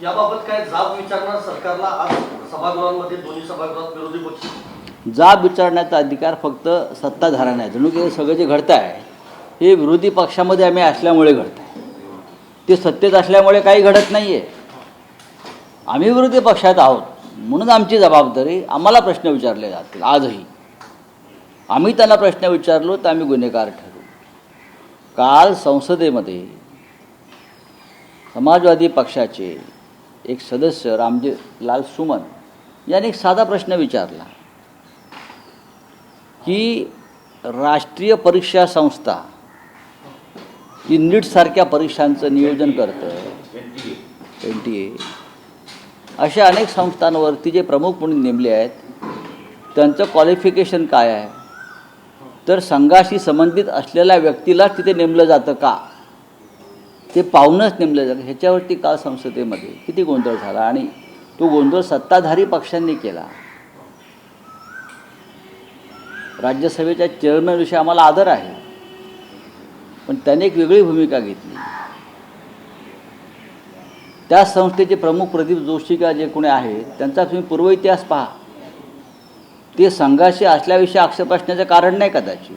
याबाबत काय जाब विचारणार सरकारला? आज सभागृहांमध्ये दोन्ही सभागृहात विरोधी पक्ष जाब विचारण्याचा अधिकार फक्त सत्ताधाऱ्यांना आहे. जणू की सगळं जे घडतं आहे हे विरोधी पक्षामध्ये आम्ही असल्यामुळे घडतं आहे. ते सत्तेत असल्यामुळे काही घडत नाही आहे. आम्ही विरोधी पक्षात आहोत म्हणून आमची जबाबदारी, आम्हाला प्रश्न विचारले जातील. आजही आम्ही त्यांना प्रश्न विचारलो तर आम्ही गुन्हेगार ठरू. काल संसदेमध्ये समाजवादी पक्षाचे एक सदस्य रामजीलाल सुमन यांनी एक साधा प्रश्न विचारला की राष्ट्रीय परीक्षा संस्था ही नीटसारख्या परीक्षांचं नियोजन करतं, NTA अशा अनेक संस्थांवरती जे प्रमुख म्हणून नेमले आहेत त्यांचं क्वालिफिकेशन काय आहे, तर संघाशी संबंधित असलेल्या व्यक्तीला तिथे नेमलं जातं का, ते पाहूनच नेमलं जातं. ह्याच्यावरती काल संसदेमध्ये किती गोंधळ झाला आणि तो गोंधळ सत्ताधारी पक्षांनी केला. राज्यसभेच्या चेअरमॅनविषयी आम्हाला आदर आहे, पण त्याने एक वेगळी भूमिका घेतली. त्या संस्थेचे प्रमुख प्रदीप जोशी का जे कोणी आहेत त्यांचा तुम्ही पूर्व इतिहास पहा. ते संघाशी असल्याविषयी आक्षेप असण्याचं कारण नाही कदाचित,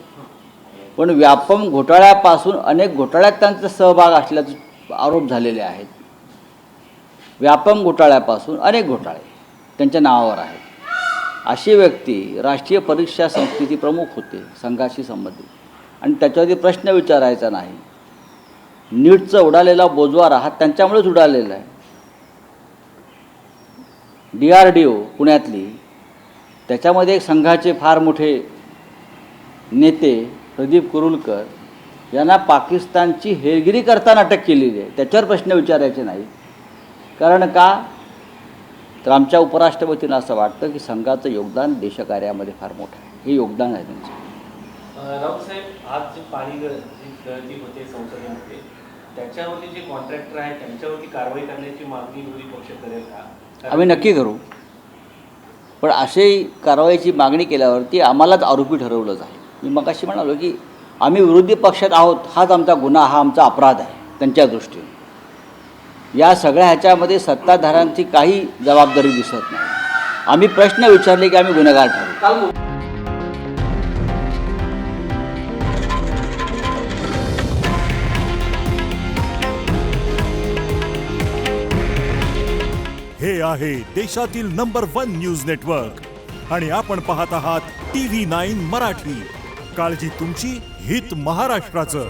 पण व्यापम घोटाळ्यापासून अनेक घोटाळ्यात त्यांचा सहभाग असल्याचे आरोप झालेले आहेत. व्यापम घोटाळ्यापासून अनेक घोटाळे त्यांच्या नावावर आहेत. अशी व्यक्ती राष्ट्रीय परीक्षा संस्थेची प्रमुख होते संघाशी संबंधित, आणि त्याच्यावरती प्रश्न विचारायचा नाही. नीटचा उडालेला बोजवारा हा त्यांच्यामुळेच उडालेला आहे. DRDO पुण्यातली, त्याच्यामध्ये एक संघाचे फार मोठे नेते प्रदीप कुरुलकर यांना पाकिस्तानची हेरगिरी करताना अटक केलेली आहे. त्याच्यावर प्रश्न विचारायचे नाही. कारण का, तर आमच्या उपराष्ट्रपतींना असं वाटतं की संघाचं योगदान देशकार्यामध्ये फार मोठं आहे. हे योगदान आहे त्यांचं. राऊतसाहेब, आज जे पाणी गळती होते संसदेमध्ये त्याच्यावरती जे कॉन्ट्रॅक्टर आहेत त्यांच्यावरती कारवाई करण्याची मागणी विरोधी पक्ष करेल का? आम्ही नक्की करू, पण अशी कारवाईची मागणी केल्यावरती आम्हालाच आरोपी ठरवलं जाईल. मी मगाशी म्हणालो की आम्ही विरोधी पक्षात आहोत, हाच आमचा गुन्हा, हा आमचा अपराध आहे त्यांच्या दृष्टीने. या सगळ्या ह्याच्यामध्ये सत्ताधाऱ्यांची काही जबाबदारी दिसत नाही. आम्ही प्रश्न विचारले की आम्ही गुन्हेगार ठरवू. हे आहे देशातील नंबर 1 न्यूज नेटवर्क आणि आपण पाहत आहात TV9 मराठी. काळजी तुमची, हित महाराष्ट्राचं.